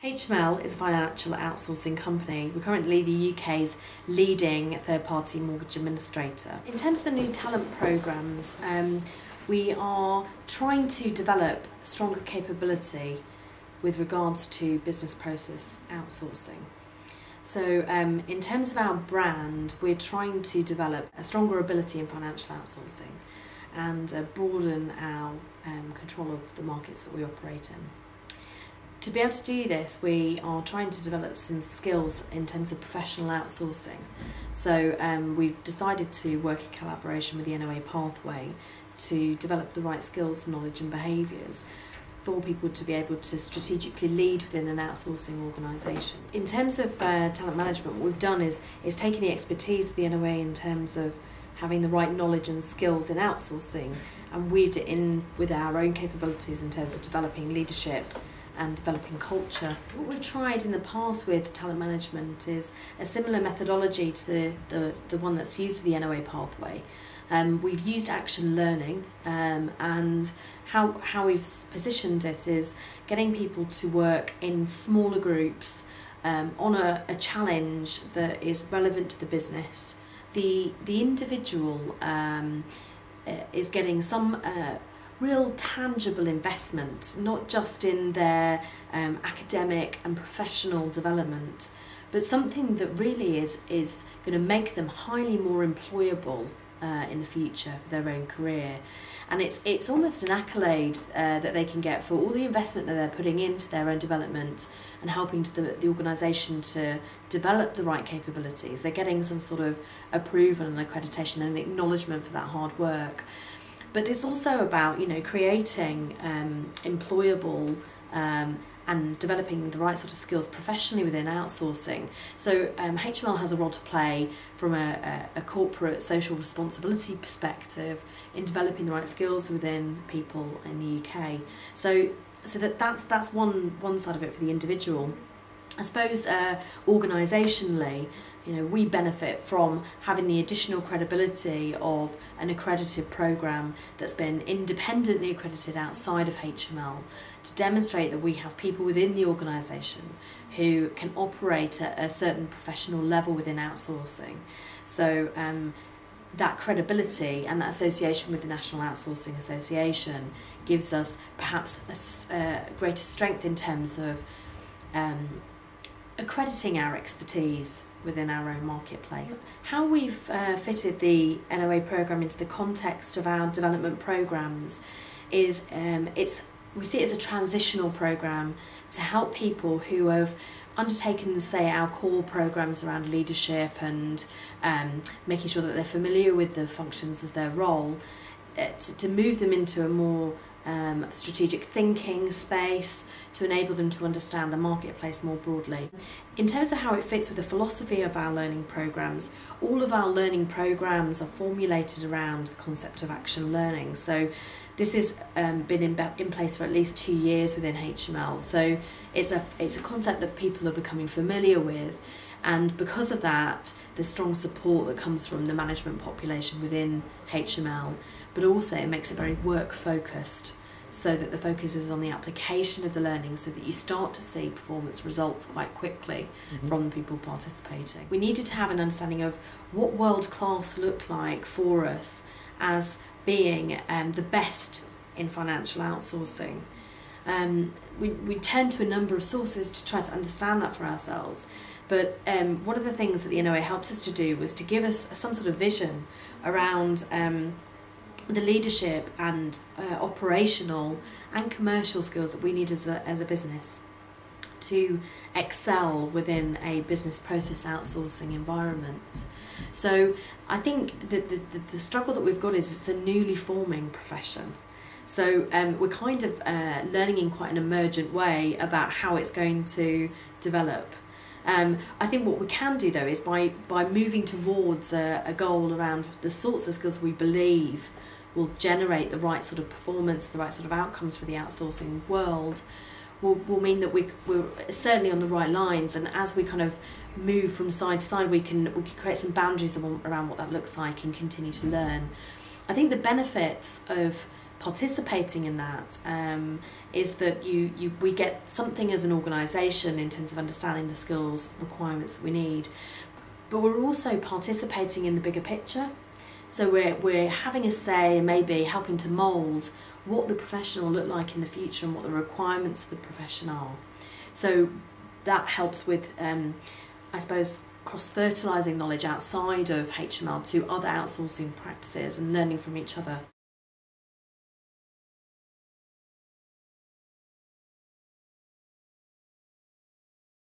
HML is a financial outsourcing company. We're currently the UK's leading third-party mortgage administrator. In terms of the new talent programmes, we are trying to develop stronger capability with regards to business process outsourcing. So in terms of our brand, we're trying to develop a stronger ability in financial outsourcing and broaden our control of the markets that we operate in. To be able to do this, we are trying to develop some skills in terms of professional outsourcing. So we've decided to work in collaboration with the NOA pathway to develop the right skills, knowledge and behaviours for people to be able to strategically lead within an outsourcing organisation. In terms of talent management, what we've done is taken the expertise of the NOA in terms of having the right knowledge and skills in outsourcing and weaved it in with our own capabilities in terms of developing leadership and developing culture. What we've tried in the past with talent management is a similar methodology to the one that's used for the NOA pathway. We've used action learning and how we've positioned it is getting people to work in smaller groups on a challenge that is relevant to the business. The individual is getting some real tangible investment, not just in their academic and professional development, but something that really is going to make them highly more employable in the future for their own career. And it's almost an accolade that they can get for all the investment that they're putting into their own development and helping the organisation to develop the right capabilities. They're getting some sort of approval and accreditation and acknowledgement for that hard work. But it's also about, creating employable and developing the right sort of skills professionally within outsourcing. So HML has a role to play from a corporate social responsibility perspective in developing the right skills within people in the UK. So that's one side of it for the individual. I suppose organisationally, we benefit from having the additional credibility of an accredited programme that's been independently accredited outside of HML to demonstrate that we have people within the organisation who can operate at a certain professional level within outsourcing. So that credibility and that association with the National Outsourcing Association gives us perhaps a greater strength in terms of accrediting our expertise within our own marketplace. How we've fitted the NOA programme into the context of our development programmes is we see it as a transitional programme to help people who have undertaken, say, our core programmes around leadership and making sure that they're familiar with the functions of their role, to move them into a more strategic thinking space to enable them to understand the marketplace more broadly. In terms of how it fits with the philosophy of our learning programmes, all of our learning programmes are formulated around the concept of action learning. So this has been in place for at least 2 years within HML. So it's a concept that people are becoming familiar with, and because of that, there's strong support that comes from the management population within HML, but also it makes it very work focused, so that the focus is on the application of the learning so that you start to see performance results quite quickly from the people participating. We needed to have an understanding of what world class looked like for us as being the best in financial outsourcing. We turned to a number of sources to try to understand that for ourselves, but one of the things that the NOA helps us to do was to give us some sort of vision around the leadership and operational and commercial skills that we need as a business to excel within a business process outsourcing environment. So I think that the struggle that we've got is it's a newly forming profession. So we're kind of learning in quite an emergent way about how it's going to develop. I think what we can do though is by moving towards a goal around the sorts of skills we believe will generate the right sort of performance, the right sort of outcomes for the outsourcing world, will mean that we're certainly on the right lines, and as we kind of move from side to side we can create some boundaries around what that looks like and continue to learn. I think the benefits of participating in that is that we get something as an organisation in terms of understanding the skills requirements that we need, but we're also participating in the bigger picture. So we're having a say and maybe helping to mould what the profession will look like in the future and what the requirements of the profession are. So that helps with, I suppose, cross-fertilising knowledge outside of HML to other outsourcing practices and learning from each other.